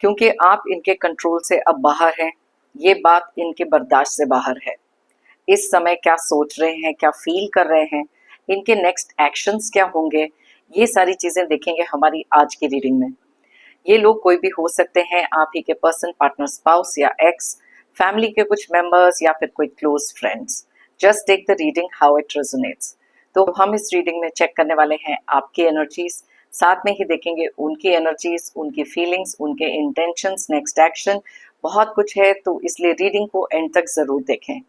क्योंकि आप इनके कंट्रोल से अब बाहर हैं। ये बात इनके बर्दाश्त से बाहर है। इस समय क्या सोच रहे हैं, क्या फील कर रहे हैं, इनके नेक्स्ट एक्शंस क्या होंगे, ये सारी चीजें देखेंगे हमारी आज की रीडिंग में। ये लोग कोई भी हो सकते हैं, आप ही के पर्सन, पार्टनर, स्पाउस या एक्स, फैमिली के कुछ मेंबर्स या फिर कोई close friends. Just take the reading how it resonates. तो हम इस रीडिंग में चेक करने वाले हैं आपकी एनर्जीज, साथ में ही देखेंगे उनकी एनर्जीज, उनकी फीलिंग्स, उनके इंटेंशंस, नेक्स्ट एक्शन। बहुत कुछ है, तो इसलिए रीडिंग को एंड तक जरूर देखें।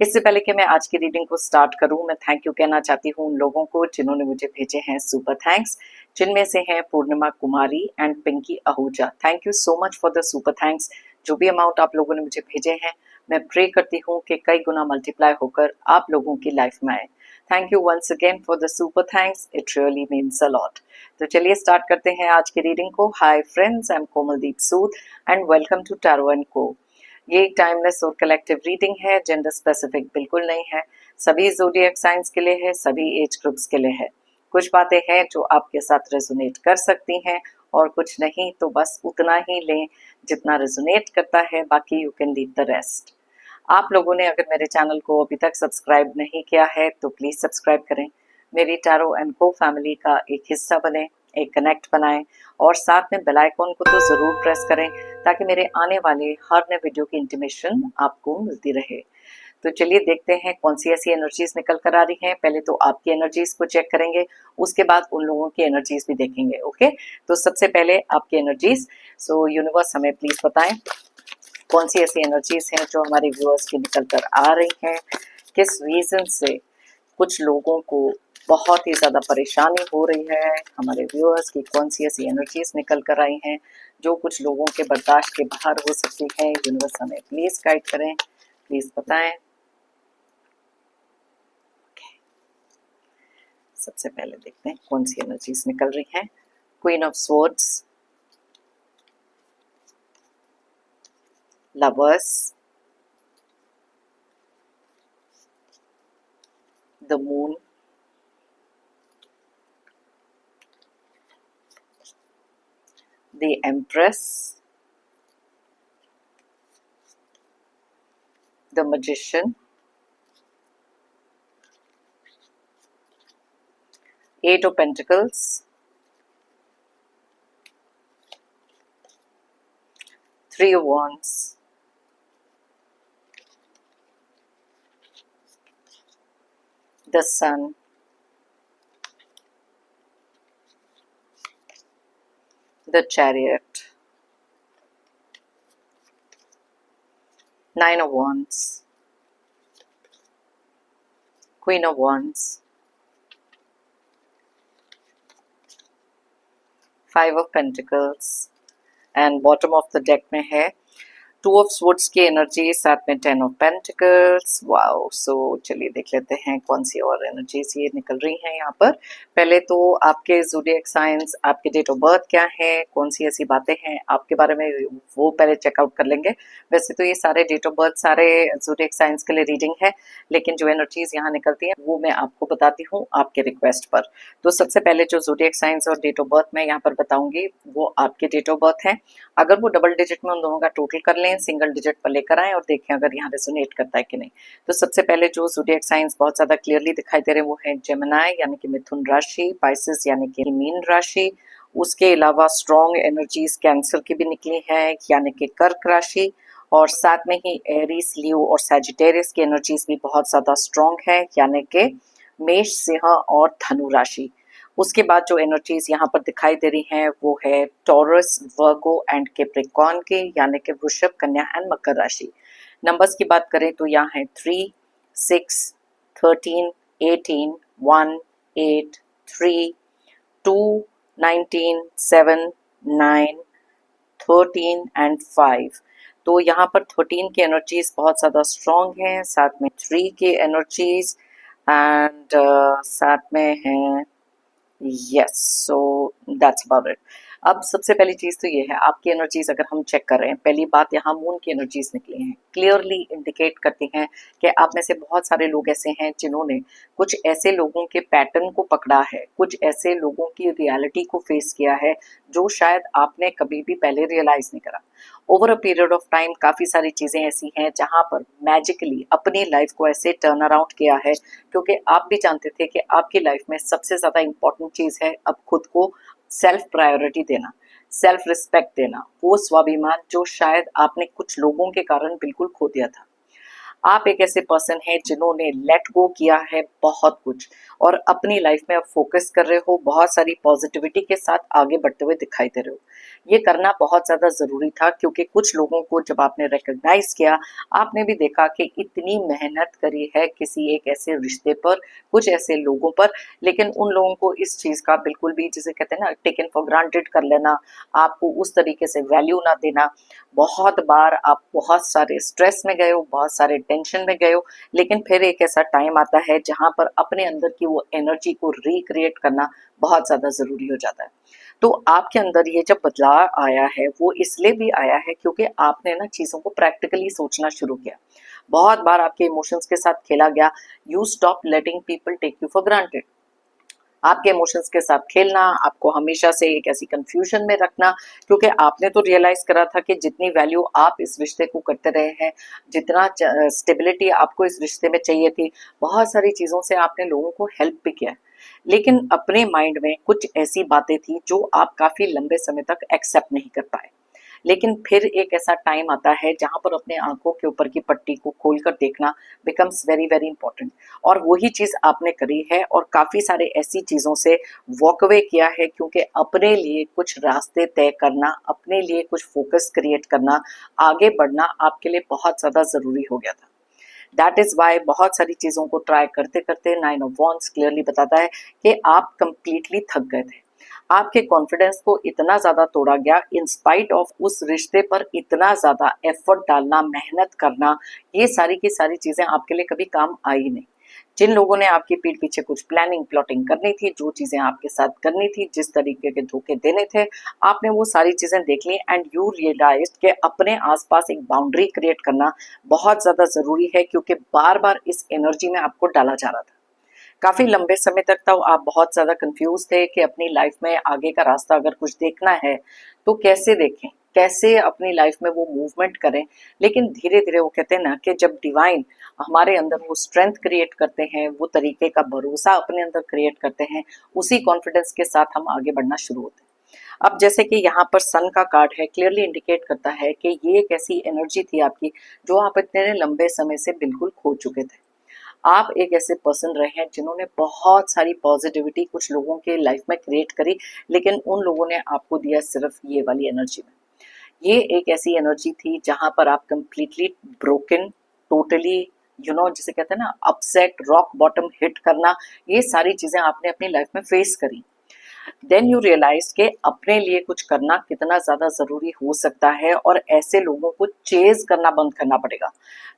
इससे पहले कि मैं आज की रीडिंग को स्टार्ट करूं, मैं थैंक यू कहना चाहती हूं उन लोगों को जिन्होंने मुझे भेजे हैं सुपर थैंक्स, जिनमें से हैं Purnima Kumari and Pinky Ahuja. Thank you so much for the super thanks. जो भी अमाउंट आप लोगों ने मुझे भेजे हैं, मैं प्रे करती हूँ कि कई गुना मल्टीप्लाई होकर आप लोगों की लाइफ में आए। Thank you once again for the super thanks, it really means a lot. तो चलिए स्टार्ट करते हैं आज की रीडिंग को। Hi friends, I am Komaldeep Sood and welcome to tarot and Co. ये एक टाइमलेस और कलेक्टिव रीडिंग है, जेंडर स्पेसिफिक बिल्कुल नहीं है। सभी ज़ोडिएक साइंस के लिए है, सभी एज ग्रुप्स के लिए है। कुछ बातें हैं जो आपके साथ रेजोनेट कर सकती हैं और कुछ नहीं, तो बस उतना ही लें जितना रेजोनेट करता है, बाकी you can leave the rest. आप लोगों ने अगर मेरे चैनल को अभी तक सब्सक्राइब नहीं किया है तो प्लीज़ सब्सक्राइब करें, मेरी टैरो एंड को फैमिली का एक हिस्सा बने, एक कनेक्ट बनाएं और साथ में बेल आइकॉन को तो ज़रूर प्रेस करें ताकि मेरे आने वाले हर नए वीडियो की इंटीमेशन आपको मिलती रहे। तो चलिए देखते हैं कौन सी ऐसी एनर्जीज निकल कर आ रही हैं। पहले तो आपकी एनर्जीज को चेक करेंगे, उसके बाद उन लोगों की एनर्जीज भी देखेंगे। ओके, तो सबसे पहले आपकी एनर्जीज। सो यूनिवर्स हमें प्लीज बताएं कौन सी ऐसी एनर्जीज हैं जो हमारे व्यूअर्स की निकल कर आ रही हैं, किस रीजन से कुछ लोगों को बहुत ही ज़्यादा परेशानी हो रही है। हमारे व्यूअर्स की कौन सी ऐसी एनर्जीज निकल कर आई हैं जो कुछ लोगों के बर्दाश्त के बाहर हो सकती है। यूनिवर्स हमें प्लीज़ गाइड करें, प्लीज़ बताएं। सबसे पहले देखते हैं कौन सी एनर्जीज निकल रही हैं। Queen of swords, lovers, the moon, the empress, the magician, eight of pentacles, three of wands, the sun, the chariot, nine of wands, queen of wands, five of pentacles and bottom of the deck में है two of swords की energy, साथ में ten of pentacles. Wow, सो चलिए देख लेते हैं कौन सी और एनर्जीज ये निकल रही हैं यहाँ पर। पहले तो आपके ज़ोडिएक साइंस, आपके डेट ऑफ बर्थ क्या है, कौन सी ऐसी बातें हैं आपके बारे में, वो पहले चेकआउट कर लेंगे। वैसे तो ये सारे डेट ऑफ बर्थ सारे ज़ोडिएक साइंस के लिए रीडिंग है, लेकिन जो एनर्जीज यहाँ निकलती हैं वो मैं आपको बताती हूँ आपके रिक्वेस्ट पर। तो सबसे पहले जो ज़ोडिएक साइंस और डेट ऑफ बर्थ मैं यहाँ पर बताऊंगी वो आपके डेट ऑफ बर्थ है। अगर वो डबल डिजिट में उन दोनों का टोटल कर लें, सिंगल डिजिट पर लेकर आएं और देखें अगर यहाँ रेजोनेट करता है कि नहीं। तो सबसे पहले जो ज़ोडिएक साइंस बहुत ज्यादा क्लियरली दिखाई दे रहे हैं वो है जेमिनी यानी कि मिथुन राशि, पाइसेस यानी कि मीन राशि। उसके अलावा स्ट्रॉन्ग एनर्जीज कैंसर की भी निकली है यानी कि कर्क राशि, और साथ में ही एरीज, लियो और सैजिटेरियस की एनर्जीज भी बहुत ज्यादा स्ट्रॉन्ग है यानी कि मेष, सिंह और धनु राशि। उसके बाद जो एनर्जीज यहाँ पर दिखाई दे रही हैं वो है टॉरस, वर्गो एंड कैप्रिकॉर्न के यानी कि वृषभ, कन्या एंड मकर राशि। नंबर्स की बात करें तो यहाँ है 3, 6, 13, 18, 1, 8, 3, 2, 19, 7, 9, 13 एंड 5। तो यहाँ पर 13 की एनर्जीज बहुत ज़्यादा स्ट्रॉन्ग हैं, साथ में 3 की एनर्जीज एंड साथ में है, yes, so that's about it. अब सबसे पहली चीज तो ये है, आपकी एनर्जीज अगर हम चेक कर रहे हैं, पहली बात यहाँ मून की एनर्जीज निकली हैं, क्लियरली इंडिकेट करती हैं कि आप में से बहुत सारे लोग ऐसे हैं जिन्होंने कुछ ऐसे लोगों के पैटर्न को पकड़ा है, कुछ ऐसे लोगों की रियलिटी को फेस किया है जो शायद आपने कभी भी पहले रियलाइज नहीं करा। Over a period of time काफी सारी चीजें ऐसी हैं जहां पर मैजिकली अपनी लाइफ को ऐसे टर्न अराउंड किया है, क्योंकि आप भी जानते थे कि आपकी लाइफ में सबसे ज्यादा इंपॉर्टेंट चीज है अब खुद को सेल्फ प्रायोरिटी देना, सेल्फ रिस्पेक्ट देना, वो स्वाभिमान जो शायद आपने कुछ लोगों के कारण बिल्कुल खो दिया था। आप एक ऐसे पर्सन हैं जिन्होंने लेट गो किया है बहुत कुछ और अपनी लाइफ में अब फोकस कर रहे हो, बहुत सारी पॉजिटिविटी के साथ आगे बढ़ते हुए दिखाई दे रहे हो। ये करना बहुत ज्यादा जरूरी था, क्योंकि कुछ लोगों को जब आपने रिकॉग्नाइज किया, आपने भी देखा कि इतनी मेहनत करी है किसी एक ऐसे रिश्ते पर, कुछ ऐसे लोगों पर, लेकिन उन लोगों को इस चीज का बिल्कुल भी, जिसे कहते हैं ना, टेकन फॉर ग्रांटेड कर लेना, आपको उस तरीके से वैल्यू ना देना। बहुत बार आप बहुत सारे स्ट्रेस में गए हो, बहुत सारे टेंशन में गए हो, लेकिन फिर एक ऐसा टाइम आता है जहां पर अपने अंदर की वो एनर्जी को रिक्रिएट करना बहुत ज्यादा जरूरी हो जाता है। तो आपके अंदर ये जब बदलाव आया है, वो इसलिए भी आया है क्योंकि आपने ना चीजों को प्रैक्टिकली सोचना शुरू किया। बहुत बार आपके इमोशंस के साथ खेला गया। You stop letting people take you for granted. आपके इमोशंस के साथ खेलना, आपको हमेशा से एक ऐसी कंफ्यूजन में रखना, क्योंकि आपने तो रियलाइज करा था कि जितनी वैल्यू आप इस रिश्ते को करते रहे हैं, जितना स्टेबिलिटी आपको इस रिश्ते में चाहिए थी, बहुत सारी चीजों से आपने लोगों को हेल्प भी किया, लेकिन अपने माइंड में कुछ ऐसी बातें थी जो आप काफी लंबे समय तक एक्सेप्ट नहीं कर पाए। लेकिन फिर एक ऐसा टाइम आता है जहां पर अपने आंखों के ऊपर की पट्टी को खोलकर देखना बिकम्स वेरी वेरी इंपॉर्टेंट, और वही चीज आपने करी है और काफी सारे ऐसी चीजों से वॉक अवे किया है, क्योंकि अपने लिए कुछ रास्ते तय करना, अपने लिए कुछ फोकस क्रिएट करना, आगे बढ़ना आपके लिए बहुत ज्यादा जरूरी हो गया था। दैट इज वाई बहुत सारी चीजों को ट्राई करते करते नाइन ऑफ वॉन्ड्स क्लियरली बताता है कि आप कंप्लीटली थक गए थे। आपके कॉन्फिडेंस को इतना ज्यादा तोड़ा गया, इन स्पाइट ऑफ उस रिश्ते पर इतना ज्यादा एफर्ट डालना, मेहनत करना, ये सारी की सारी चीजें आपके लिए कभी काम आई नहीं। जिन लोगों ने आपकी पीठ पीछे कुछ प्लानिंग प्लॉटिंग करनी थी, जो चीजें आपके साथ करनी थी, जिस तरीके के धोखे देने थे, आपने वो सारी चीजें देख ली एंड यू रियलाइज्ड कि अपने आसपास एक बाउंड्री क्रिएट करना बहुत ज्यादा जरूरी है, क्योंकि बार बार इस एनर्जी में आपको डाला जा रहा था। काफी लंबे समय तक तो आप बहुत ज्यादा कंफ्यूज थे कि अपनी लाइफ में आगे का रास्ता अगर कुछ देखना है तो कैसे देखें, कैसे अपनी लाइफ में वो मूवमेंट करें। लेकिन धीरे धीरे वो कहते हैं ना कि जब डिवाइन हमारे अंदर वो स्ट्रेंथ क्रिएट करते हैं, वो तरीके का भरोसा अपने अंदर क्रिएट करते हैं, उसी कॉन्फिडेंस के साथ हम आगे बढ़ना शुरू होते हैं। अब जैसे कि यहाँ पर सन का कार्ड है, क्लियरली इंडिकेट करता है कि ये एक ऐसी एनर्जी थी आपकी जो आप इतने लंबे समय से बिल्कुल खो चुके थे। आप एक ऐसे पर्सन रहे हैं जिन्होंने बहुत सारी पॉजिटिविटी कुछ लोगों के लाइफ में क्रिएट करी, लेकिन उन लोगों ने आपको दिया सिर्फ ये वाली एनर्जी में। ये एक ऐसी एनर्जी थी जहां पर आप कंप्लीटली ब्रोकन, टोटली, जिसे कहते हैं ना, अपसेट, रॉक बॉटम हिट करना, ये सारी चीजें आपने अपनी लाइफ में फेस करी। देन यू रियलाइज के अपने लिए कुछ करना कितना ज्यादा जरूरी हो सकता है, और ऐसे लोगों को चेज करना बंद करना पड़ेगा।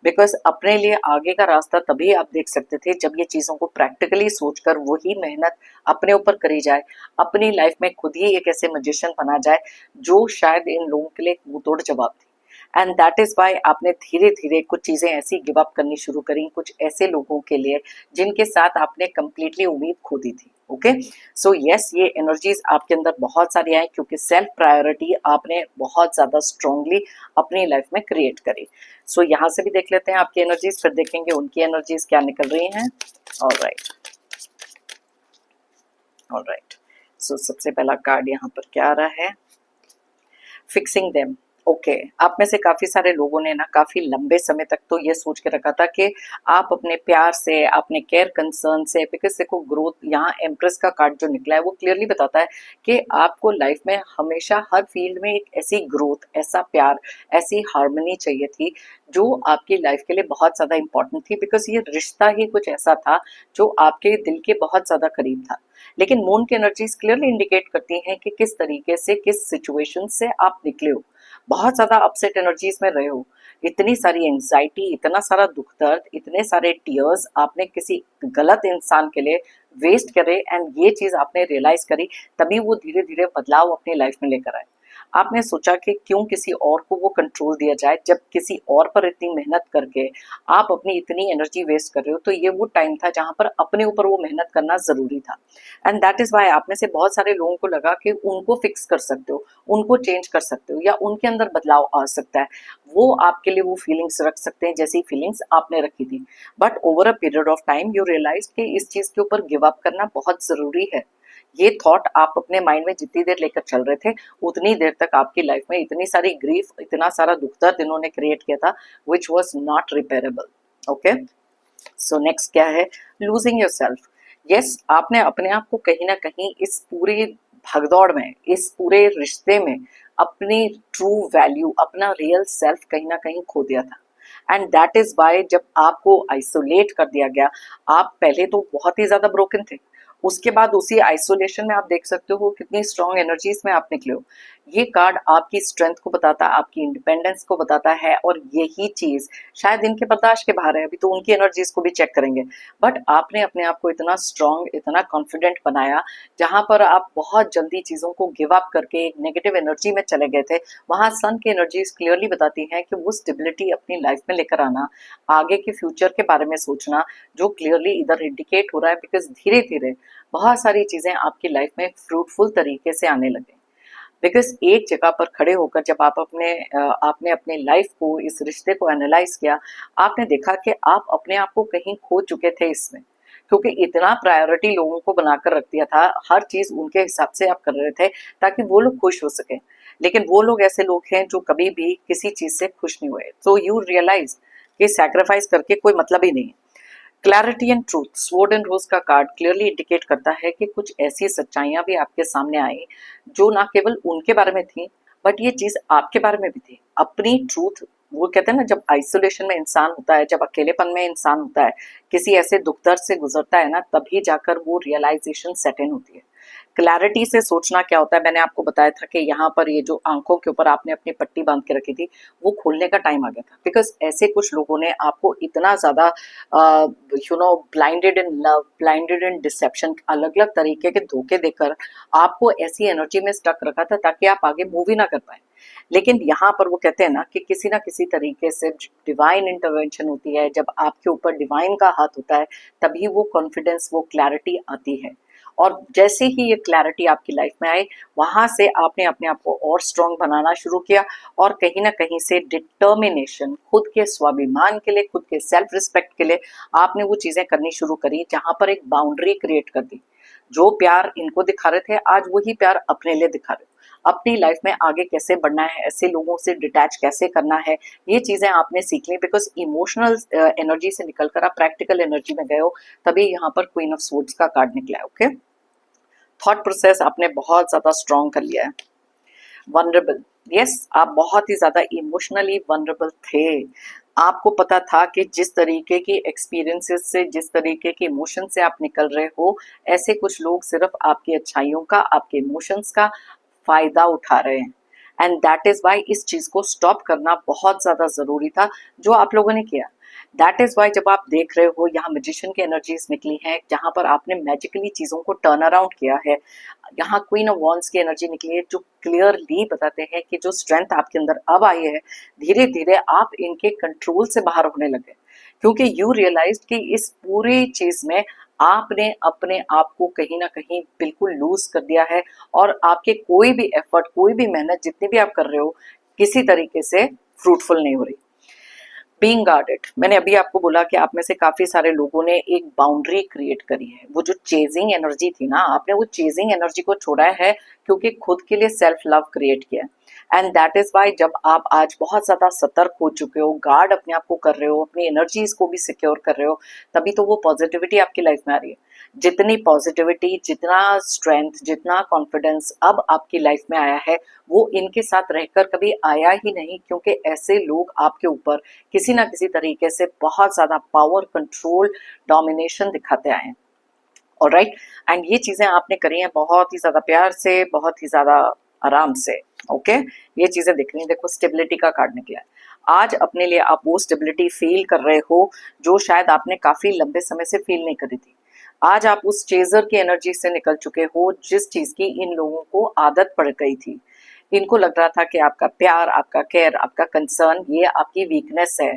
बिकॉज अपने लिए आगे का रास्ता तभी आप देख सकते थे जब ये चीजों को प्रैक्टिकली सोचकर वही मेहनत अपने ऊपर करी जाए, अपनी लाइफ में खुद ही एक ऐसे मजिशियन बना जाए जो शायद इन लोगों के लिए एक मुंहतोड़ जवाब थे। एंड दैट इज वाई आपने धीरे धीरे कुछ चीजें ऐसी गिव अप करनी शुरू करी, कुछ ऐसे लोगों के लिए जिनके साथ आपने कंप्लीटली उम्मीद खो दी थी। ओके, सो यस, ये एनर्जीज आपके अंदर बहुत सारी आई, क्योंकि सेल्फ प्रायोरिटी आपने बहुत ज्यादा स्ट्रांगली अपनी लाइफ में क्रिएट करी। सो यहाँ से भी देख लेते हैं आपकी एनर्जीज, फिर देखेंगे उनकी एनर्जीज क्या निकल रही हैं। ऑलराइट, ऑलराइट, सो सबसे पहला कार्ड यहाँ पर क्या आ रहा है? Fixing them. ओके, आप में से काफी सारे लोगों ने ना काफी लंबे समय तक तो ये सोच के रखा था कि आप अपने प्यार से, अपने केयर कंसर्न से, बिकॉज देखो ग्रोथ, यहाँ एम्प्रेस का कार्ड जो निकला है वो क्लियरली बताता है कि आपको लाइफ में हमेशा हर फील्ड में एक ऐसी ग्रोथ, ऐसा प्यार, ऐसी हार्मनी चाहिए थी जो आपकी लाइफ के लिए बहुत ज्यादा इंपॉर्टेंट थी, बिकॉज ये रिश्ता ही कुछ ऐसा था जो आपके दिल के बहुत ज्यादा करीब था। लेकिन मून की एनर्जीज क्लियरली इंडिकेट करती हैं कि किस तरीके से, किस सिचुएशन से आप निकले हो। बहुत ज्यादा अपसेट एनर्जीज में रहे हो, इतनी सारी एंजाइटी, इतना सारा दुख दर्द, इतने सारे टीयर्स आपने किसी गलत इंसान के लिए वेस्ट करे, एंड ये चीज आपने रियलाइज करी, तभी वो धीरे धीरे बदलाव अपनी लाइफ में लेकर आए। आपने सोचा कि क्यों किसी और को वो कंट्रोल दिया जाए, जब किसी और पर इतनी मेहनत करके आप अपनी इतनी एनर्जी वेस्ट कर रहे हो। तो ये वो टाइम था जहां पर अपने ऊपर वो मेहनत करना जरूरी था। एंड दैट इज वाई आप में से बहुत सारे लोगों को लगा कि उनको फिक्स कर सकते हो, उनको चेंज कर सकते हो, या उनके अंदर बदलाव आ सकता है, वो आपके लिए वो फीलिंग्स रख सकते हैं जैसी फीलिंग्स आपने रखी थी। But over a period of time you realise कि इस चीज के ऊपर गिव अप करना बहुत जरूरी है। ये थॉट आप अपने माइंड में जितनी देर लेकर चल रहे थे, उतनी देर तक आपकी लाइफ में इतनी सारी ग्रीफ, इतना सारा दुख दर्द इन्होंने क्रिएट किया था, which was not repairable. Okay, so next क्या है? Losing your self. यस, आपने अपने आप को कहीं ना कहीं इस पूरी भगदौड़ में, इस पूरे रिश्ते में अपनी ट्रू वैल्यू, अपना रियल सेल्फ कहीं ना कहीं खो दिया था। एंड दैट इज वाई जब आपको आइसोलेट कर दिया गया, आप पहले तो बहुत ही ज्यादा ब्रोकन थे, उसके बाद उसी आइसोलेशन में आप देख सकते हो कितनी स्ट्रॉन्ग एनर्जीज में आप निकले हो। ये कार्ड आपकी स्ट्रेंथ को बताता है, आपकी इंडिपेंडेंस को बताता है, और यही चीज शायद इनके बर्दाश्त के बाहर है, अभी तो उनकी एनर्जीज को भी चेक करेंगे। बट आपने अपने आप को इतना स्ट्रॉन्ग, इतना कॉन्फिडेंट बनाया, जहां पर आप बहुत जल्दी चीजों को गिव अप करके एक नेगेटिव एनर्जी में चले गए थे। वहां सन की एनर्जीज क्लियरली बताती हैं कि वो स्टेबिलिटी अपनी लाइफ में लेकर आना, आगे के फ्यूचर के बारे में सोचना, जो क्लियरली इधर इंडिकेट हो रहा है, बिकॉज धीरे धीरे बहुत सारी चीजें आपकी लाइफ में फ्रूटफुल तरीके से आने लगे। बिकॉज एक जगह पर खड़े होकर जब आपने अपने लाइफ को, इस रिश्ते को एनालाइज किया, आपने देखा कि आप अपने आप को कहीं खो चुके थे इसमें, क्योंकि इतना प्रायोरिटी लोगों को बनाकर रख दिया था, हर चीज उनके हिसाब से आप कर रहे थे ताकि वो लोग खुश हो सके। लेकिन वो लोग ऐसे लोग हैं जो कभी भी किसी चीज से खुश नहीं हुए। सो यू रियलाइज कि सैक्रिफाइस करके कोई मतलब ही नहीं है। Clarity and truth, sword and rose का कार्ड क्लियरली इंडिकेट करता है कि कुछ ऐसी सच्चाइयां भी आपके सामने आई जो ना केवल उनके बारे में थी, बट ये चीज आपके बारे में भी थी। अपनी ट्रूथ, वो कहते हैं ना, जब आइसोलेशन में इंसान होता है, जब अकेलेपन में इंसान होता है, किसी ऐसे दुख दर्द से गुजरता है ना, तभी जाकर वो रियलाइजेशन सेट इन होती है। क्लैरिटी से सोचना क्या होता है, मैंने आपको बताया था कि यहाँ पर ये जो आंखों के ऊपर आपने अपनी पट्टी बांध के रखी थी, वो खोलने का टाइम आ गया था। बिकॉज ऐसे कुछ लोगों ने आपको इतना ज्यादा blinded in love, blinded in deception, अलग अलग तरीके के धोखे देकर आपको ऐसी एनर्जी में स्टक रखा था ताकि आप आगे मूव ही ना कर पाए। लेकिन यहाँ पर वो कहते हैं ना कि किसी ना किसी तरीके से डिवाइन इंटरवेंशन होती है, जब आपके ऊपर डिवाइन का हाथ होता है, तभी वो कॉन्फिडेंस, वो क्लैरिटी आती है। और जैसे ही ये क्लैरिटी आपकी लाइफ में आए, वहां से आपने अपने आप को और स्ट्रॉन्ग बनाना शुरू किया, और कहीं ना कहीं से डिटर्मिनेशन, खुद के स्वाभिमान के लिए, खुद के सेल्फ रिस्पेक्ट के लिए आपने वो चीजें करनी शुरू करी, जहां पर एक बाउंड्री क्रिएट कर दी। जो प्यार इनको दिखा रहे थे, आज वही प्यार अपने लिए दिखा रहे हो। अपनी लाइफ में आगे कैसे बढ़ना है, ऐसे लोगों से डिटैच कैसे करना है, ये चीजें आपने सीख ली। बिकॉज इमोशनल एनर्जी से निकलकर आप प्रैक्टिकल एनर्जी में गए हो, तभी यहाँ पर क्वीन ऑफ स्वॉर्ड्स का कार्ड निकला है। ओके, थॉट प्रोसेस आपने बहुत ज्यादा स्ट्रॉन्ग कर लिया है। वनरेबल, यस, आप बहुत ही ज्यादा इमोशनली वनरेबल थे। आपको पता था कि जिस तरीके की एक्सपीरियंसेस से, जिस तरीके के इमोशन से आप निकल रहे हो, ऐसे कुछ लोग सिर्फ आपकी अच्छाइयों का, आपके इमोशंस का फायदा उठा रहे हैं। एंड दैट इज वाई इस चीज को स्टॉप करना बहुत ज्यादा जरूरी था, जो आप लोगों ने किया। दैट इज वाई जब आप देख रहे हो यहाँ मैजिशियन की एनर्जीज निकली हैं, जहां पर आपने मैजिकली चीजों को टर्न अराउंड किया है। यहाँ क्वीन ऑफ वॉन्ड्स की एनर्जी निकली है, जो क्लियरली बताते हैं कि जो स्ट्रेंथ आपके अंदर अब आई है, धीरे धीरे आप इनके कंट्रोल से बाहर होने लगे, क्योंकि यू रियलाइज कि इस पूरी चीज में आपने अपने आप को कहीं ना कहीं बिल्कुल लूज कर दिया है, और आपके कोई भी एफर्ट, कोई भी मेहनत जितनी भी आप कर रहे हो, किसी तरीके से फ्रूटफुल नहीं हो रही। बीइंग गार्डेड, मैंने अभी आपको बोला कि आप में से काफी सारे लोगों ने एक बाउंड्री क्रिएट करी है। वो जो चेजिंग एनर्जी थी ना, आपने वो चेजिंग एनर्जी को छोड़ा है, क्योंकि खुद के लिए सेल्फ लव क्रिएट किया है। एंड दैट इज वाई जब आप आज बहुत ज्यादा सतर्क हो चुके हो, गार्ड अपने आप को कर रहे हो, अपनी एनर्जीज को भी सिक्योर कर रहे हो, तभी तो वो पॉजिटिविटी आपकी लाइफ में आ रही है। जितनी पॉजिटिविटी, जितना स्ट्रेंथ, जितना कॉन्फिडेंस अब आपकी लाइफ में आया है, वो इनके साथ रहकर कभी आया ही नहीं, क्योंकि ऐसे लोग आपके ऊपर किसी ना किसी तरीके से बहुत ज्यादा पावर, कंट्रोल, डोमिनेशन दिखाते आए हैं। ऑलराइट, एंड ये चीजें आपने करी हैं बहुत ही ज्यादा प्यार से, बहुत ही ज्यादा आराम से। ओके, ये चीजें दिख रही हैं। देखो, स्टेबिलिटी का कार्ड निकला है। आज अपने लिए आप वो स्टेबिलिटी फील कर रहे हो जो शायद आपने काफी लंबे समय से फील नहीं करी थी। आज आप उस चेजर की एनर्जी से निकल चुके हो जिस चीज की इन लोगों को आदत पड़ गई थी। इनको लग रहा था कि आपका प्यार, आपका केयर, आपका कंसर्न ये आपकी वीकनेस है,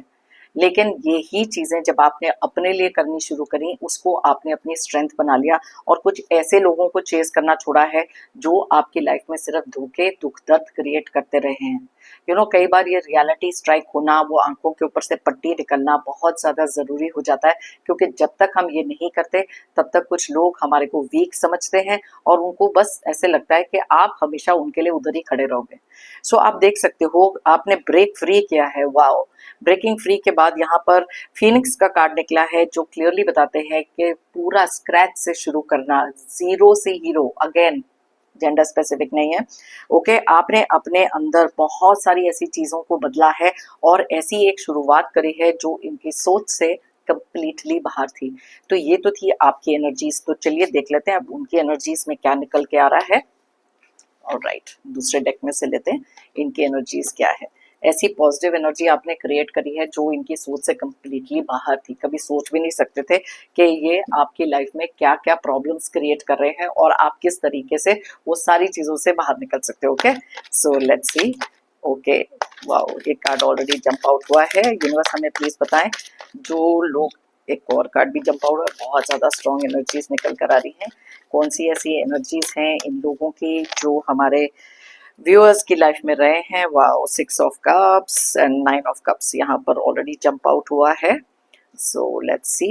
लेकिन यही चीजें जब आपने अपने लिए करनी शुरू करी, उसको आपने अपनी स्ट्रेंथ बना लिया और कुछ ऐसे लोगों को चेस करना छोड़ा है जो आपकी लाइफ में सिर्फ धोखे, दुख, दर्द क्रिएट करते रहे हैं। कई बार ये रियलिटी स्ट्राइक होना, वो आंखों के ऊपर से पट्टी निकलना बहुत ज्यादा जरूरी हो जाता है, क्योंकि जब तक हम ये नहीं करते तब तक कुछ लोग हमारे को वीक समझते हैं और उनको बस ऐसे लगता है कि आप हमेशा उनके लिए उधर ही खड़े रहोगे। सो आप देख सकते हो आपने ब्रेक फ्री किया है। वाओ! ब्रेकिंग फ्री के बाद यहाँ पर फिनिक्स का कार्ड निकला है जो क्लियरली बताते हैं कि पूरा स्क्रैच से शुरू करना, जीरो से हीरो अगेन, जेंडर स्पेसिफिक नहीं है। ओके, आपने अपने अंदर बहुत सारी ऐसी चीजों को बदला है और ऐसी एक शुरुआत करी है जो इनकी सोच से कंप्लीटली बाहर थी। तो ये तो थी आपकी एनर्जीज। तो चलिए देख लेते हैं अब उनकी एनर्जीज में क्या निकल के आ रहा है। ऑलराइट, दूसरे डेक में से लेते हैं इनकी एनर्जीज क्या है। ऐसी पॉजिटिव एनर्जी आपने क्रिएट करी है जो इनकी सोच से कंप्लीटली बाहर थी। कभी सोच भी नहीं सकते थे कि ये आपकी लाइफ में क्या क्या प्रॉब्लम्स क्रिएट कर रहे हैं और आप किस तरीके से वो सारी चीजों से बाहर निकल सकते हो। Okay, so let's see. Okay, wow, एक कार्ड ऑलरेडी जंप आउट हुआ है। यूनिवर्स हमें प्लीज बताएं, जो लोग, एक और कार्ड भी जंप आउट है, बहुत ज्यादा स्ट्रॉन्ग एनर्जीज निकल कर आ रही हैं। कौन सी ऐसी एनर्जीज हैं इन लोगों की जो हमारे व्यूअर्स की लाइफ में रहे हैं। Wow, 6 of cups and 9 of cups यहाँ पर ऑलरेडी जंप आउट हुआ है। सो लेट्स सी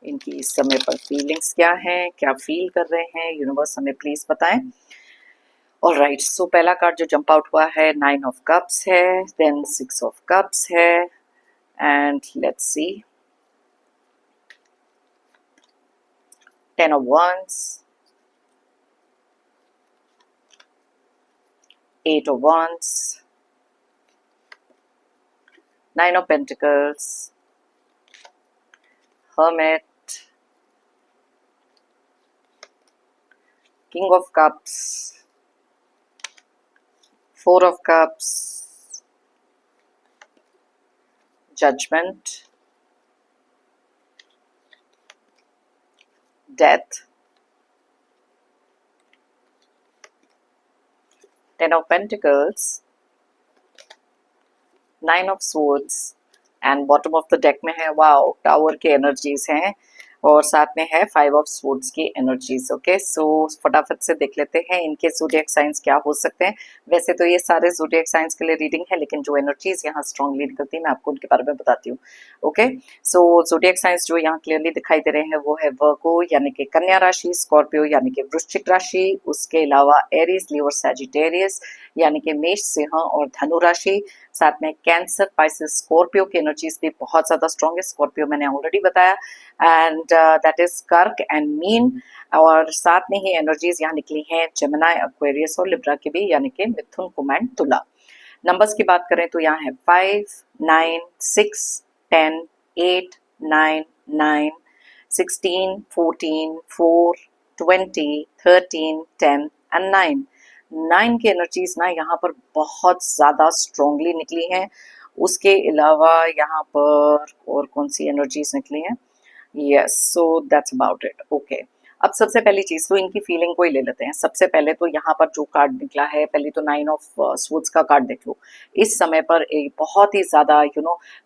इनकी इस समय पर फीलिंग्स क्या हैं, क्या फील कर रहे हैं, यूनिवर्स हमें प्लीज बताएं। ऑलराइट, सो पहला कार्ड जो जंप आउट हुआ है 9 ऑफ कप्स है, देन 6 ऑफ कप्स है, and let's see 10 of wands, 8 of wands, 9 of pentacles, hermit, king of cups, 4 of cups, judgment, death, 10 of pentacles, 9 of swords and bottom of the deck में है wow tower के energies हैं और साथ में है 5 of swords की energies. Okay, सो फटाफट से देख लेते हैं इनके ज़ोडिएक साइंस क्या हो सकते हैं। वैसे तो ये सारे ज़ोडिएक साइंस के लिए रीडिंग है, लेकिन जो एनर्जीज यहाँ स्ट्रांगली निकलती है मैं आपको उनके बारे में बताती हूँ। ओके, सो ज़ोडिएक साइंस जो यहाँ क्लियरली दिखाई दे रहे हैं वो है वर्गो यानी कि कन्या राशि, स्कॉर्पियो यानी कि वृश्चिक राशि, उसके अलावा एरीज, लियो और सैजिटेरियस यानी कि मेष, सिंह और धनु राशि, साथ में कैंसर, पाइसेस, स्कॉर्पियो की एनर्जीज भी बहुत ज्यादा स्ट्रॉन्ग है। स्कॉर्पियो मैंने ऑलरेडी बताया, एंड दैट इज कर्क एंड मीन। और साथ में ही एनर्जीज यहाँ निकली हैं जेमिनी, एक्वेरियस और लिब्रा की भी, यानी कि मिथुन, कुंभ एंड तुला। नंबर्स की बात करें तो यहाँ है 5, 9, 6, 10, 8, 9, 9, 16, 14, 4, 20, 13, 10 एंड 9। 9 की एनर्जीज ना यहाँ पर बहुत ज्यादा स्ट्रांगली निकली हैं। उसके अलावा यहाँ पर और कौन सी एनर्जीज निकली हैं? Yes, so that's about it. Okay, अब सबसे पहली चीज तो इनकी फीलिंग को ही ले लेते हैं। सबसे पहले तो यहाँ पर जो कार्ड निकला है, पहले तो 9 ऑफ स्वॉर्ड्स का कार्ड देख लो। इस समय पर एक बहुत ही ज्यादा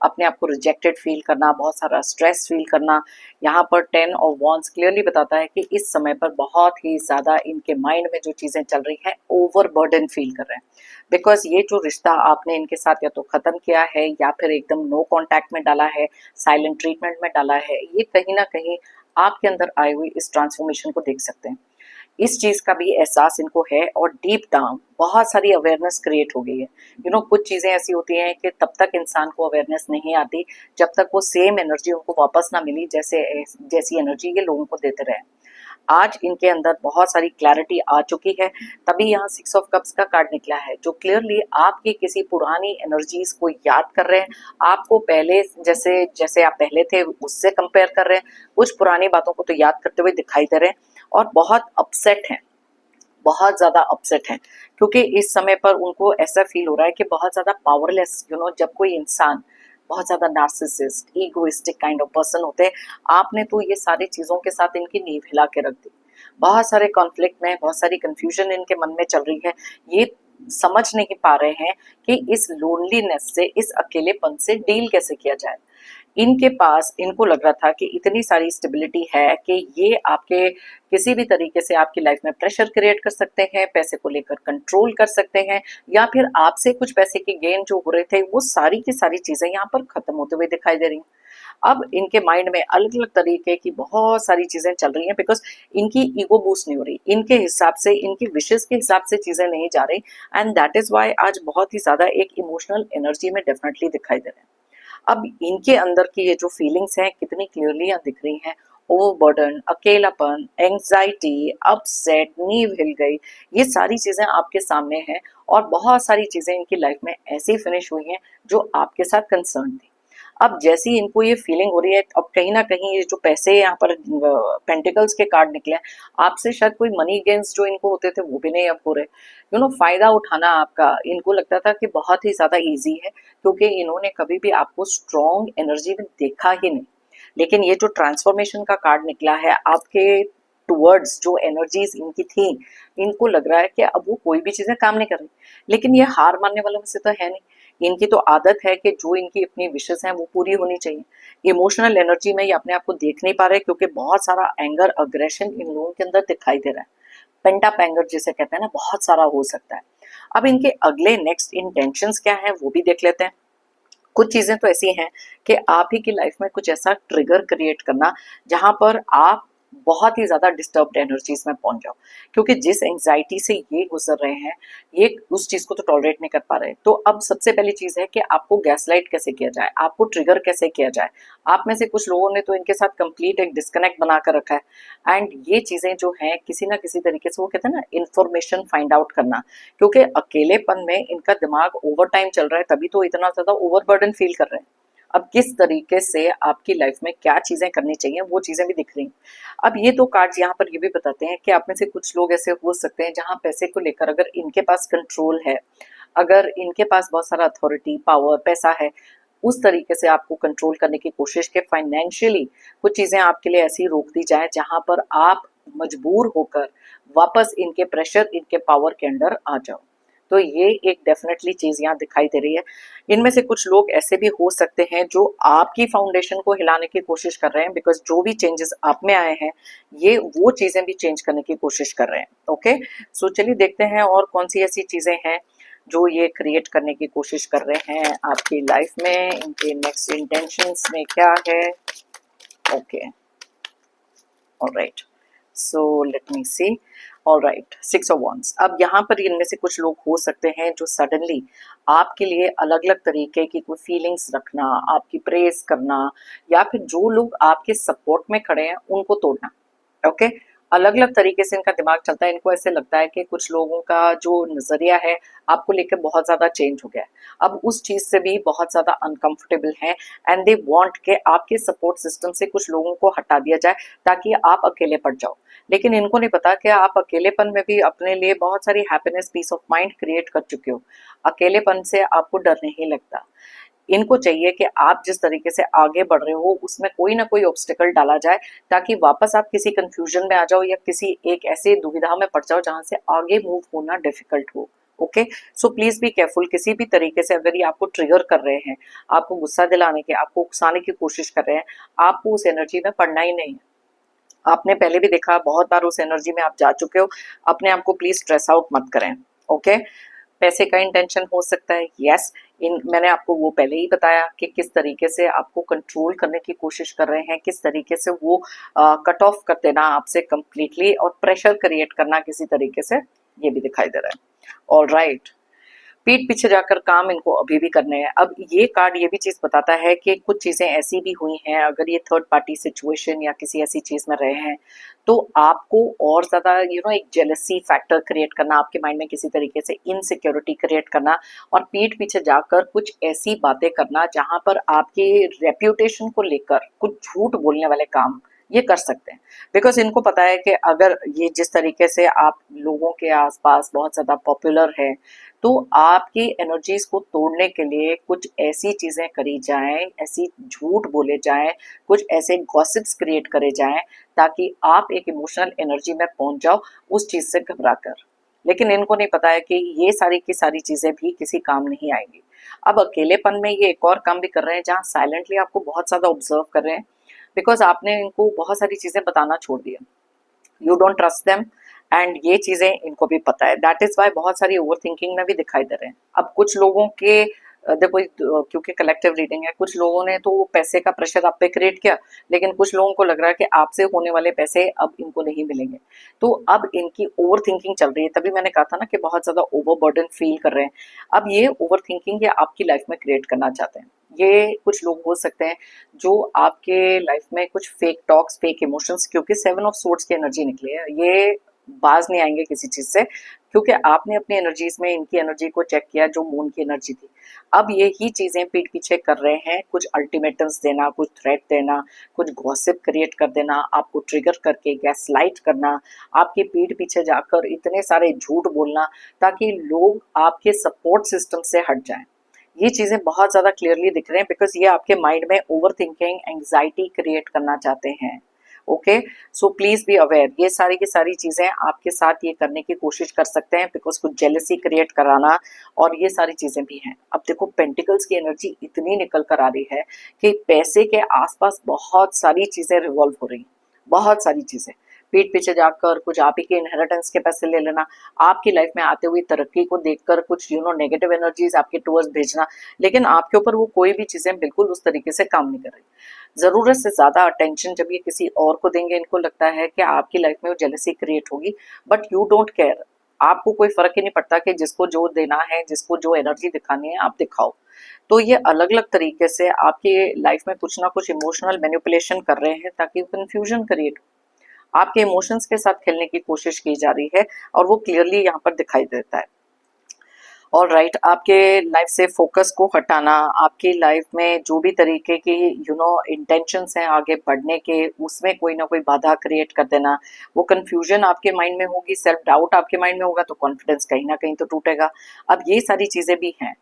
अपने आप को रिजेक्टेड फील करना, बहुत सारा स्ट्रेस फील करना। यहाँ पर 10 ऑफ wands क्लियरली बताता है कि इस समय पर बहुत ही ज्यादा इनके माइंड में जो चीजें चल रही हैं ओवर बर्डन फील कर रहे हैं, बिकॉज ये जो रिश्ता आपने इनके साथ या तो खत्म किया है या फिर एकदम नो कांटेक्ट में डाला है, साइलेंट ट्रीटमेंट में डाला है, ये कहीं ना कहीं आपके अंदर आई हुई इस ट्रांसफॉर्मेशन को देख सकते हैं। इस चीज का भी एहसास इनको है और डीप डाउन बहुत सारी अवेयरनेस क्रिएट हो गई है। कुछ चीजें ऐसी होती हैं कि तब तक इंसान को अवेयरनेस नहीं आती जब तक वो सेम एनर्जी उनको वापस ना मिली जैसी एनर्जी ये लोगों को देते रहे। आज इनके अंदर बहुत सारी क्लैरिटी आ चुकी है, तभी यहाँ 6 ऑफ कप्स का कार्ड निकला है जो क्लियरली आपकी किसी पुरानी एनर्जीज को याद कर रहे हैं, आपको पहले जैसे जैसे आप पहले थे उससे कंपेयर कर रहे हैं, कुछ पुरानी बातों को तो याद करते हुए दिखाई दे रहे हैं और बहुत अपसेट हैं, बहुत ज्यादा अपसेट हैं, क्योंकि इस समय पर उनको ऐसा फील हो रहा है कि बहुत ज्यादा पावरलेस, जब कोई इंसान बहुत ज्यादा narcissist, egoistic kind of person होते हैं, आपने तो ये सारी चीजों के साथ इनकी नींव हिला के रख दी। बहुत सारे कॉन्फ्लिक्ट में, बहुत सारी कंफ्यूजन इनके मन में चल रही है। ये समझ नहीं पा रहे हैं कि इस लोनलीनेस से, इस अकेलेपन से डील कैसे किया जाए। इनके पास, इनको लग रहा था कि इतनी सारी स्टेबिलिटी है कि ये आपके किसी भी तरीके से आपकी लाइफ में प्रेशर क्रिएट कर सकते हैं, पैसे को लेकर कंट्रोल कर सकते हैं, या फिर आपसे कुछ पैसे के गेन जो हो रहे थे वो सारी की सारी चीजें यहाँ पर खत्म होते हुए दिखाई दे रही हैं। अब इनके माइंड में अलग अलग तरीके की बहुत सारी चीजें चल रही हैं, बिकॉज इनकी ईगो बूस्ट नहीं हो रही, इनके हिसाब से, इनकी विशेष के हिसाब से चीजें नहीं जा रही, एंड दैट इज वाई आज बहुत ही ज्यादा एक इमोशनल एनर्जी में डेफिनेटली दिखाई दे रहे हैं। अब इनके अंदर की ये जो फीलिंग्स हैं कितनी क्लियरली यहाँ दिख रही हैं, ओवरबर्डन, अकेलापन, एंग्जाइटी, अपसेट, नींव हिल गई, ये सारी चीजें आपके सामने हैं। और बहुत सारी चीजें इनकी लाइफ में ऐसी फिनिश हुई हैं जो आपके साथ कंसर्न थी। अब जैसी इनको ये फीलिंग हो रही है, अब कहीं ना कहीं ये जो पैसे यहाँ पर पेंटिकल्स के कार्ड निकले हैं, आपसे शायद कोई मनी गेन्स जो इनको होते थे वो भी नहीं अब हो रहे। फायदा उठाना आपका इनको लगता था कि बहुत ही ज्यादा इजी है, क्योंकि इन्होंने कभी भी आपको स्ट्रॉन्ग एनर्जी में देखा ही नहीं। लेकिन ये जो ट्रांसफॉर्मेशन का कार्ड निकला है आपके टुवर्ड्स, जो एनर्जीज इनकी थी, इनको लग रहा है कि अब वो कोई भी चीजें काम नहीं कर रही। लेकिन ये हार मानने वालों में से तो है नहीं, इनकी तो आदत है कि जो इनकी अपनी विशेष हैं वो पूरी होनी चाहिए। इमोशनल एनर्जी में ये अपने आप को देख नहीं पा रहे, क्योंकि बहुत सारा एंगर, अग्रेशन इन लोगों के अंदर दिखाई दे रहा है। पेंट अप एंगर जिसे कहते हैं ना, बहुत सारा हो सकता है। अब इनके अगले नेक्स्ट इंटेंशंस क्या हैं वो भी देख लेते हैं। कुछ चीजें तो ऐसी हैं कि आप ही की लाइफ में कुछ ऐसा ट्रिगर क्रिएट करना जहां पर आप बहुत ही ज्यादा डिस्टर्ब्ड एनर्जीज में पहुंच जाओ, क्योंकि जिस एंजाइटी से ये गुजर रहे हैं, ये उस चीज को तो टॉलरेट नहीं कर पा रहे। तो अब सबसे पहली चीज है कि आपको गैसलाइट कैसे किया जाए, आपको ट्रिगर कैसे किया जाए। आप में से कुछ लोगों ने तो इनके साथ कंप्लीट एक डिस्कनेक्ट बना कर रखा है, एंड ये चीजें जो हैं किसी ना किसी तरीके से, वो कहते हैं ना, इंफॉर्मेशन फाइंड आउट करना, क्योंकि अकेलेपन में इनका दिमाग ओवर टाइम चल रहा है, तभी तो इतना ज्यादा ओवरबर्डन फील कर रहे हैं। अब किस तरीके से आपकी लाइफ में क्या चीजें करनी चाहिए वो चीजें भी दिख रही हैं। अब ये दो कार्ड्स यहाँ पर ये भी बताते हैं कि आप में से कुछ लोग ऐसे हो सकते हैं जहां पैसे को लेकर अगर इनके पास कंट्रोल है, अगर इनके पास बहुत सारा अथॉरिटी, पावर, पैसा है, उस तरीके से आपको कंट्रोल करने की कोशिश के फाइनेंशियली कुछ चीजें आपके लिए ऐसी रोक दी जाए जहां पर आप मजबूर होकर वापस इनके प्रेशर, इनके पावर के अंडर आ जाओ। तो ये एक डेफिनेटली चीज यहाँ दिखाई दे रही है। इनमें से कुछ लोग ऐसे भी हो सकते हैं जो आपकी फाउंडेशन को हिलाने की कोशिश कर रहे हैं, बिकॉज जो भी चेंजेस आप में आए हैं ये वो चीजें भी चेंज करने की कोशिश कर रहे हैं। ओके, सो चलिए देखते हैं और कौन सी ऐसी चीजें हैं जो ये क्रिएट करने की कोशिश कर रहे हैं आपकी लाइफ में। इनके नेक्स्ट इंटेंशंस में क्या है। Okay, alright, so let me see. Alright, 6 of wands। अब यहाँ पर इनमें से कुछ लोग हो सकते हैं जो सडनली आपके लिए अलग अलग तरीके की कोई फीलिंग्स रखना, आपकी प्रेज करना, या फिर जो लोग आपके सपोर्ट में खड़े हैं उनको तोड़ना। ओके, अलग अलग तरीके से इनका दिमाग चलता है। इनको ऐसे लगता है कि कुछ लोगों का जो नजरिया है आपको लेकर बहुत ज्यादा चेंज हो गया है, अब उस चीज से भी बहुत ज्यादा अनकंफर्टेबल हैं, एंड दे वांट के आपके सपोर्ट सिस्टम से कुछ लोगों को हटा दिया जाए ताकि आप अकेले पड़ जाओ। लेकिन इनको नहीं पता कि आप अकेलेपन में भी अपने लिए बहुत सारी happiness, peace of mind create कर चुके हो। अकेलेपन से आपको डर नहीं लगता। इनको चाहिए कि आप जिस तरीके से आगे बढ़ रहे हो उसमें कोई ना कोई ऑब्स्टिकल डाला जाए, ताकि वापस आप किसी कंफ्यूजन में आ जाओ या किसी एक ऐसे दुविधा में पड़ जाओ जहां से आगे मूव होना डिफिकल्ट हो। Okay, so please be careful. किसी भी तरीके से अगर ये आपको ट्रिगर कर रहे हैं, आपको गुस्सा दिलाने के, आपको उकसाने की कोशिश कर रहे हैं, आपको उस एनर्जी में पड़ना ही नहीं है। आपने पहले भी देखा, बहुत बार उस एनर्जी में आप जा चुके हो। अपने आप को प्लीज स्ट्रेस आउट मत करें। ओके, पैसे का इंटेंशन हो सकता है, यस। मैंने आपको वो पहले ही बताया कि किस तरीके से आपको कंट्रोल करने की कोशिश कर रहे हैं, किस तरीके से वो कट ऑफ कर देना आपसे कंप्लीटली और प्रेशर क्रिएट करना किसी तरीके से, ये भी दिखाई दे रहा है। ऑलराइट, पीठ पीछे जाकर काम इनको अभी भी करने हैं। अब ये कार्ड ये भी चीज बताता है कि कुछ चीजें ऐसी भी हुई हैं, अगर ये थर्ड पार्टी सिचुएशन या किसी ऐसी चीज में रहे हैं तो आपको और ज्यादा एक जेलसी फैक्टर क्रिएट करना, आपके माइंड में किसी तरीके से इनसिक्योरिटी क्रिएट करना और पीठ पीछे जाकर कुछ ऐसी बातें करना जहां पर आपके रेप्यूटेशन को लेकर कुछ झूठ बोलने वाले काम ये कर सकते हैं, बिकॉज इनको पता है कि अगर ये जिस तरीके से आप लोगों के आसपास बहुत ज़्यादा पॉपुलर है, तो आपकी एनर्जीज को तोड़ने के लिए कुछ ऐसी चीज़ें करी जाएं, ऐसी झूठ बोले जाएं, कुछ ऐसे गॉसिप्स क्रिएट करे जाएं, ताकि आप एक इमोशनल एनर्जी में पहुंच जाओ उस चीज़ से घबरा कर। लेकिन इनको नहीं पता है कि ये सारी की सारी चीज़ें भी किसी काम नहीं आएंगी। अब अकेलेपन में ये एक और काम भी कर रहे हैं, जहाँ साइलेंटली आपको बहुत ज़्यादा ऑब्जर्व कर रहे हैं, बिकॉज आपने इनको बहुत सारी चीज़ें बताना छोड़ दिया। You don't trust them, and ये चीज़ें इनको भी पता है। दैट इज़ वाई बहुत सारी ओवर थिंकिंग में भी दिखाई दे रहे हैं। अब कुछ लोगों के देखो, क्योंकि कलेक्टिव रीडिंग है, कुछ लोगों ने तो पैसे का प्रेशर आप पे क्रिएट किया, लेकिन कुछ लोगों को लग रहा है कि आपसे होने वाले पैसे अब इनको नहीं मिलेंगे, तो अब इनकी ओवर थिंकिंग चल रही है। तभी मैंने कहा था ना कि बहुत ज्यादा ओवरबर्डन फील कर रहे हैं। अब ये ओवर थिंकिंग ये आपकी लाइफ में क्रिएट करना चाहते हैं। ये कुछ लोग हो सकते हैं जो आपके लाइफ में कुछ फेक टॉक्स, फेक इमोशंस, क्योंकि 7 ऑफ सोर्ड्स की एनर्जी निकली है, ये बाज नहीं आएंगे किसी चीज से, क्योंकि आपने अपनी एनर्जीज में इनकी एनर्जी को चेक किया जो मून की एनर्जी थी। अब यही चीजें पीठ पीछे कर रहे हैं, कुछ अल्टीमेटम्स देना, कुछ थ्रेट देना, कुछ गॉसिप क्रिएट कर देना, आपको ट्रिगर करके गैसलाइट करना, आपके पीठ पीछे जाकर इतने सारे झूठ बोलना, ताकि लोग आपके सपोर्ट सिस्टम से हट जाएं। ये चीजें बहुत ज्यादा क्लियरली दिख रहे हैं, बिकॉज ये आपके माइंड में ओवर थिंकिंग, एंग्जाइटी क्रिएट करना चाहते हैं। Okay, so please be aware, ये सारी की सारी चीजें आपके साथ ये करने की कोशिश कर सकते हैं, बिकॉज कुछ जेलसी क्रिएट कराना और ये सारी चीजें भी हैं। अब देखो, पेंटिकल्स की एनर्जी इतनी निकल कर आ रही है कि पैसे के आसपास बहुत सारी चीजें रिवॉल्व हो रही हैं, बहुत सारी चीजें। पीठ पीछे जाकर कुछ आप ही के इनहेरिटेंस के पैसे ले लेना, आपकी लाइफ में आते हुई तरक्की को देखकर कुछ नेगेटिव एनर्जीज आपके टूवर्ड्स भेजना, लेकिन आपके ऊपर वो कोई भी चीजें बिल्कुल उस तरीके से काम नहीं कर रही। जरूरत से ज्यादा अटेंशन जब ये किसी और को देंगे, इनको लगता है कि आपकी लाइफ में वो जेलसी क्रिएट होगी, बट यू डोंट केयर। आपको कोई फर्क ही नहीं पड़ता कि जिसको जो देना है, जिसको जो एनर्जी दिखानी है, आप दिखाओ। तो ये अलग अलग तरीके से आपकी लाइफ में कुछ ना कुछ इमोशनल मैनिपुलेशन कर रहे हैं, ताकि कंफ्यूजन क्रिएट हो। आपके इमोशंस के साथ खेलने की कोशिश की जा रही है, और वो क्लियरली यहाँ पर दिखाई देता है। और राइट, आपके लाइफ से फोकस को हटाना, आपकी लाइफ में जो भी तरीके की इंटेंशंस हैं आगे बढ़ने के, उसमें कोई ना कोई बाधा क्रिएट कर देना। वो कंफ्यूजन आपके माइंड में होगी, सेल्फ डाउट आपके माइंड में होगा, तो कॉन्फिडेंस कहीं ना कहीं तो टूटेगा। अब ये सारी चीजें भी हैं।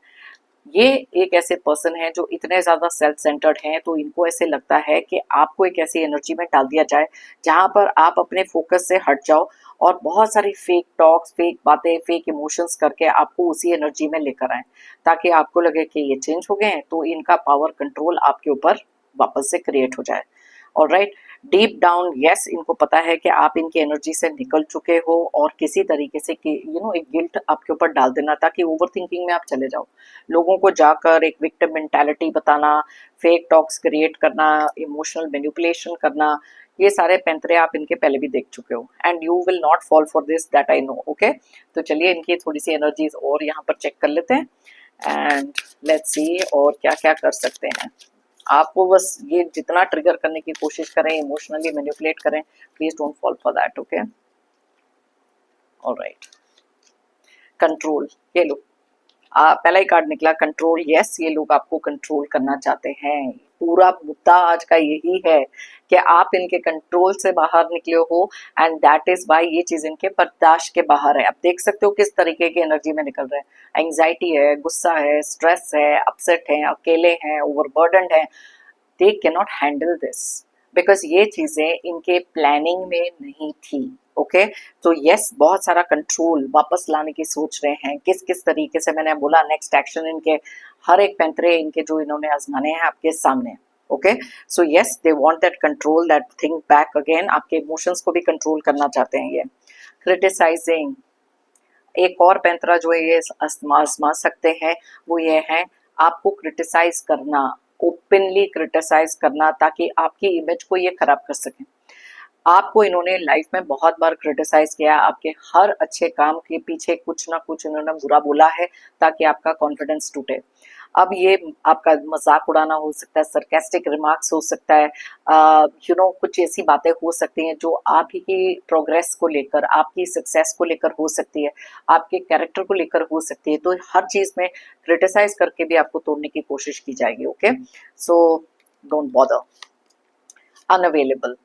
ये एक ऐसे पर्सन है जो इतने ज्यादा सेल्फ सेंटर्ड हैं, तो इनको ऐसे लगता है कि आपको एक ऐसी एनर्जी में डाल दिया जाए जहां पर आप अपने फोकस से हट जाओ, और बहुत सारी फेक टॉक्स, फेक बातें, फेक इमोशंस करके आपको उसी एनर्जी में लेकर आए, ताकि आपको लगे कि ये चेंज हो गए हैं, तो इनका पावर कंट्रोल आपके ऊपर वापस से क्रिएट हो जाए। और राइट, डीप डाउन यस, इनको पता है कि आप इनकी एनर्जी से निकल चुके हो, और किसी तरीके से कि एक गिल्ट आपके ऊपर डाल देना, ताकि ओवर थिंकिंग में आप चले जाओ। लोगों को जाकर एक विक्टिम मेंटालिटी बताना, फेक टॉक्स क्रिएट करना, इमोशनल मैनिपुलेशन करना, ये सारे पैंतरे आप इनके पहले भी देख चुके हो, and you will not fall for this, that I know. Okay, तो चलिए इनकी थोड़ी सी एनर्जीज और यहाँ पर चेक कर लेते हैं, एंड लेट्स सी और क्या क्या कर सकते हैं। आपको बस ये जितना ट्रिगर करने की कोशिश करें, इमोशनली मैनिपुलेट करें, please don't fall for that. Okay, alright, control, ये लो, पहला ही कार्ड निकला कंट्रोल। यस, ये लोग आपको कंट्रोल करना चाहते हैं। पूरा मुद्दा आज का यही है कि आप इनके कंट्रोल से बाहर निकले हो, एंड दैट इज वाई ये चीज इनके बर्दाश्त के बाहर है। आप देख सकते हो किस तरीके की एनर्जी में निकल रहे हैं। एंग्जाइटी है, गुस्सा है, स्ट्रेस है, अपसेट है, अकेले हैं, ओवरबर्डन्ड है। They can not handle this, because ये चीजें इनके प्लानिंग में नहीं थी। ओके, तो यस, बहुत सारा कंट्रोल वापस लाने की सोच रहे हैं। किस किस तरीके से, मैंने बोला नेक्स्ट एक्शन इनके हर एक पैंतरे इनके जो इन्होंने आजमाने हैं आपके सामने। Okay, so yes, they want that control, that think back again. आपके इमोशंस को भी कंट्रोल करना चाहते हैं ये। क्रिटिसाइजिंग, एक और पैंतरा जो है ये आजमा सकते हैं, वो ये है आपको क्रिटिसाइज करना, ओपनली क्रिटिसाइज करना, ताकि आपकी इमेज को ये खराब कर सकें। आपको इन्होंने लाइफ में बहुत बार क्रिटिसाइज किया, आपके हर अच्छे काम के पीछे कुछ ना कुछ इन्होंने बुरा बोला है, ताकि आपका कॉन्फिडेंस टूटे। अब ये आपका मजाक उड़ाना हो सकता है, सरकास्टिक रिमार्क्स हो सकता है, कुछ ऐसी बातें हो सकती हैं जो आप ही की प्रोग्रेस को लेकर, आपकी सक्सेस को लेकर हो सकती है, आपके कैरेक्टर को लेकर हो सकती है। तो हर चीज में क्रिटिसाइज करके भी आपको तोड़ने की कोशिश की जाएगी। Okay, so don't bother. Unavailable,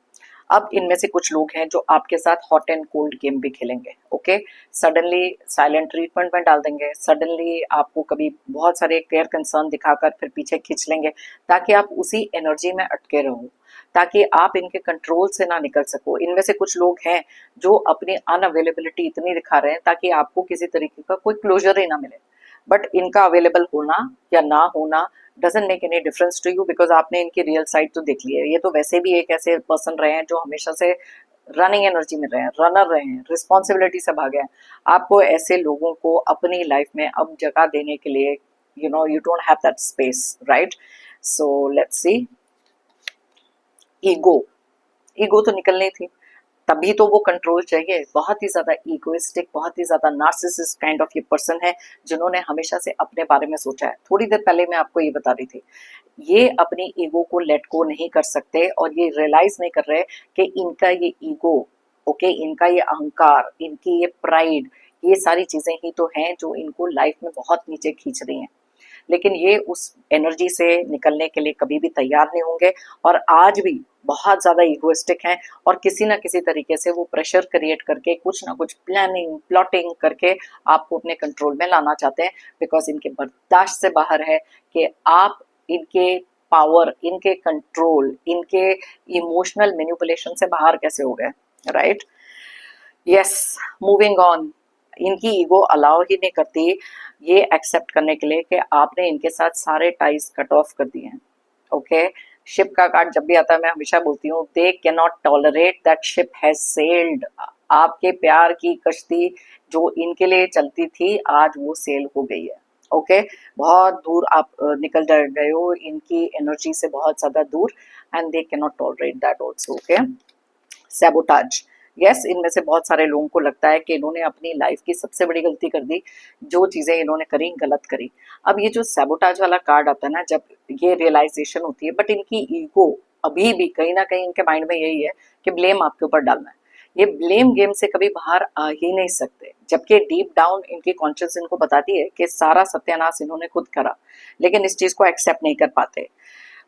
अब इनमें से कुछ लोग हैं जो आपके साथ हॉट एंड कोल्ड गेम भी खेलेंगे। ओके, सडनली साइलेंट ट्रीटमेंट में डाल देंगे, सडनली आपको कभी बहुत सारे केयर कंसर्न दिखाकर फिर पीछे खींच लेंगे ताकि आप उसी एनर्जी में अटके रहो, ताकि आप इनके कंट्रोल से ना निकल सको। इनमें से कुछ लोग हैं जो अपनी अनअवेलेबिलिटी इतनी दिखा रहे हैं ताकि आपको किसी तरीके का कोई क्लोजर ही ना मिले। बट इनका अवेलेबल होना या ना होना doesn't make any difference to you, because आपने इनकी रियल साइड तो देख ली है। ये तो वैसे भी एक ऐसे पर्सन रहे हैं जो हमेशा से रनिंग एनर्जी में रहे हैं, रनर रहे हैं, रिस्पॉन्सिबिलिटी से भागे हैं। आपको ऐसे लोगों को अपनी लाइफ में अब जगह देने के लिए you don't have that space, right? So let's see. Ego, ego तो निकलनी थी, तभी तो वो कंट्रोल चाहिए। बहुत ही ज्यादा ईगोइस्टिक, बहुत ही ज्यादा नार्सिसिस्ट काइंड ऑफ ये पर्सन है जिन्होंने हमेशा से अपने बारे में सोचा है। थोड़ी देर पहले मैं आपको ये बता रही थी, ये अपनी ईगो को लेट गो नहीं कर सकते और ये रियलाइज नहीं कर रहे कि इनका ये ईगो, ओके, इनका ये अहंकार, इनकी ये प्राइड, ये सारी चीजें ही तो हैं जो इनको लाइफ में बहुत नीचे खींच रही हैं। लेकिन ये उस एनर्जी से निकलने के लिए कभी भी तैयार नहीं होंगे और आज भी बहुत ज्यादा इगोइस्टिक हैं और किसी ना किसी तरीके से वो प्रेशर क्रिएट करके कुछ ना कुछ प्लानिंग प्लॉटिंग करके आपको अपने कंट्रोल में लाना चाहते हैं, बिकॉज इनके बर्दाश्त से बाहर है कि आप इनके पावर, इनके कंट्रोल, इनके इमोशनल मैनिपुलेशन से बाहर कैसे हो गए, राइट? Yes, moving on. इनकी ईगो अलाउ ही नहीं करती ये एक्सेप्ट करने के लिए कि आपने इनके साथ सारे टाइज कट ऑफ कर दिए हैं। ओके, शिप का कार्ड जब भी आता है मैं हमेशा बोलती हूँ, they can not tolerate that ship has sailed. आपके प्यार की कश्ती जो इनके लिए चलती थी आज वो सेल हो गई है। ओके, बहुत दूर आप निकल गए हो इनकी एनर्जी से, बहुत ज्यादा दूर, and they can not tolerate that also. Okay, sabotage. Yes, इनमें से बहुत सारे लोगों को लगता है कि इन्होंने अपनी लाइफ की सबसे बड़ी गलती कर दी, जो चीजें इन्होंने करी गलत करी। अब ये जो सैबोटाज वाला कार्ड आता है ना, जब ये रियलाइजेशन होती है, बट इनकी ईगो अभी भी कहीं ना कहीं इनके माइंड में यही है कि ब्लेम आपके ऊपर डालना है। ये ब्लेम गेम से कभी बाहर आ ही नहीं सकते, जबकि डीप डाउन इनकी कॉन्शियस इनको बताती है कि सारा सत्यानाश इन्होंने खुद करा, लेकिन इस चीज को एक्सेप्ट नहीं कर पाते।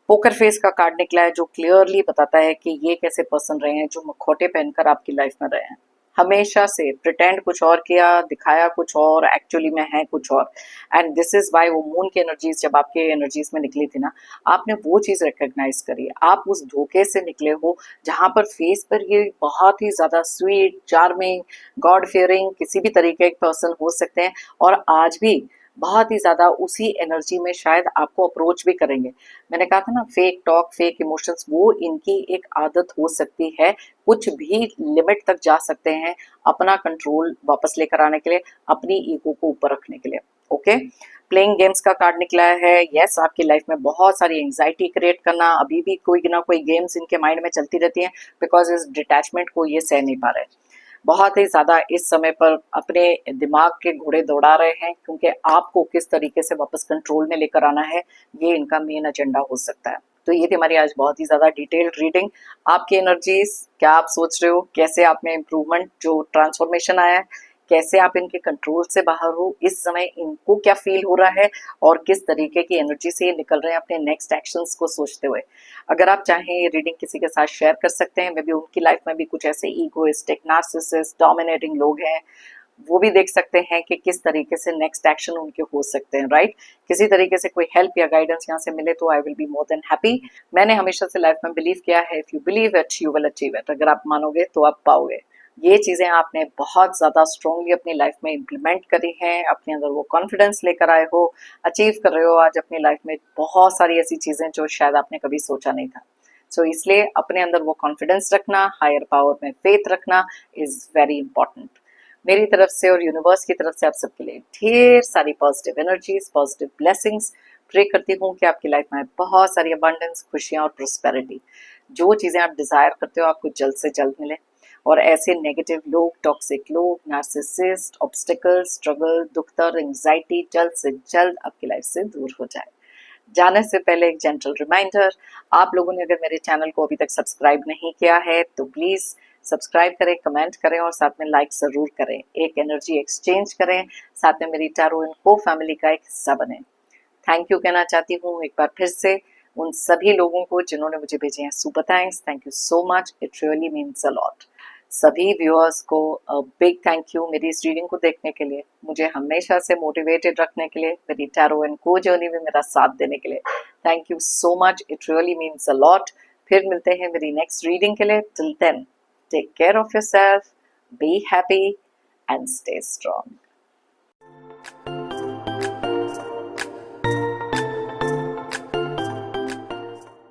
पोकर फेस का कार्ड निकला है जो क्लियरली बताता है कि ये कैसे पर्सन रहे हैं जो मुखौटे पहनकर आपकी लाइफ में रहे हैं। हमेशा से प्रिटेंड कुछ और किया, दिखाया कुछ और, एक्चुअली में है कुछ और। एंड दिस इज वाई वो मून की एनर्जीज जब आपके एनर्जीज में निकली थी ना, आपने वो चीज रिकॉग्नाइज करी। आप उस धोखे से निकले हो जहां पर फेस पर ये बहुत ही ज्यादा स्वीट, चार्मिंग, गॉड फियरिंग किसी भी तरीके के पर्सन हो सकते हैं और आज भी बहुत ही ज्यादा उसी एनर्जी में शायद आपको अप्रोच भी करेंगे। मैंने कहा था ना, फेक टॉक, फेक इमोशंस, वो इनकी एक आदत हो सकती है। कुछ भी लिमिट तक जा सकते हैं अपना कंट्रोल वापस लेकर आने के लिए, अपनी ईगो को ऊपर रखने के लिए। ओके, प्लेइंग गेम्स का कार्ड निकला है। यस, आपकी लाइफ में बहुत सारी एंजाइटी क्रिएट करना, अभी भी कोई ना कोई गेम्स इनके माइंड में चलती रहती है, बिकॉज इस डिटैचमेंट को ये सह नहीं पा रहे। बहुत ही ज्यादा इस समय पर अपने दिमाग के घोड़े दौड़ा रहे हैं, क्योंकि आपको किस तरीके से वापस कंट्रोल में लेकर आना है, ये इनका मेन एजेंडा हो सकता है। तो ये थी हमारी आज बहुत ही ज्यादा डिटेल्ड रीडिंग। आपकी एनर्जीज, क्या आप सोच रहे हो, कैसे आप में इम्प्रूवमेंट, जो ट्रांसफॉर्मेशन आया है, कैसे आप इनके कंट्रोल से बाहर हो, इस समय इनको क्या फील हो रहा है और किस तरीके की एनर्जी से ये निकल रहे हैं अपने नेक्स्ट एक्शंस को सोचते हुए। अगर आप चाहें ये रीडिंग किसी के साथ शेयर कर सकते हैं, मे बी उनकी लाइफ में भी कुछ ऐसे ईगोइस्टिक, नार्सिसिस्ट, डोमिनेटिंग लोग हैं, वो भी देख सकते हैं कि किस तरीके से नेक्स्ट एक्शन उनके हो सकते हैं, राइट? किसी तरीके से कोई हेल्प या गाइडेंस यहाँ से मिले तो I will be more than happy. मैंने हमेशा से लाइफ में बिलीव किया है, if you believe it you will achieve it. अगर आप मानोगे तो आप पाओगे। ये चीजें आपने बहुत ज्यादा स्ट्रांगली अपनी लाइफ में इम्प्लीमेंट करी हैं, अपने अंदर वो कॉन्फिडेंस लेकर आए हो, अचीव कर रहे हो आज अपनी लाइफ में बहुत सारी ऐसी चीजें जो शायद आपने कभी सोचा नहीं था। सो इसलिए अपने अंदर वो कॉन्फिडेंस रखना, हायर पावर में फेथ रखना इज वेरी इंपॉर्टेंट। मेरी तरफ से और यूनिवर्स की तरफ से आप सबके लिए ढेर सारी positive energies, positive blessings. Pray करती हूँ कि आपकी लाइफ में बहुत सारी अबंडेंस, खुशियां और प्रोस्पेरिटी, जो चीजें आप डिजायर करते हो आपको जल्द से जल्द मिले, और ऐसे नेगेटिव लोग, टॉक्सिक लोग, नार्सिसिस्ट, ऑब्स्टिकल, स्ट्रगल, दुख दर्द, एंग्जाइटी जल्द से जल्द आपकी लाइफ से दूर हो जाए। जाने से पहले एक जेंटल रिमाइंडर, आप लोगों ने अगर मेरे चैनल को अभी तक सब्सक्राइब नहीं किया है तो प्लीज सब्सक्राइब करें, कमेंट करें और साथ में लाइक जरूर करें। एक एनर्जी एक्सचेंज करें, साथ में मेरी टैरो एंड को फैमिली का एक हिस्सा बने। थैंक यू कहना चाहती हूँ एक बार फिर से। उन सभी लोगों को जिन्होंने मुझे भेजे हैं super thanks, thank you so much, it really means a lot. सभी व्यूअर्स को बिग थैंक यू मेरी इस रीडिंग को देखने के लिए, मुझे हमेशा से मोटिवेटेड रखने के लिए, मेरी टैरो एंड को जर्नी में मेरा साथ देने के लिए। Thank you so much, it really means a lot. फिर मिलते हैं मेरी नेक्स्ट रीडिंग के लिए। Till then, take care of yourself, be happy and stay strong.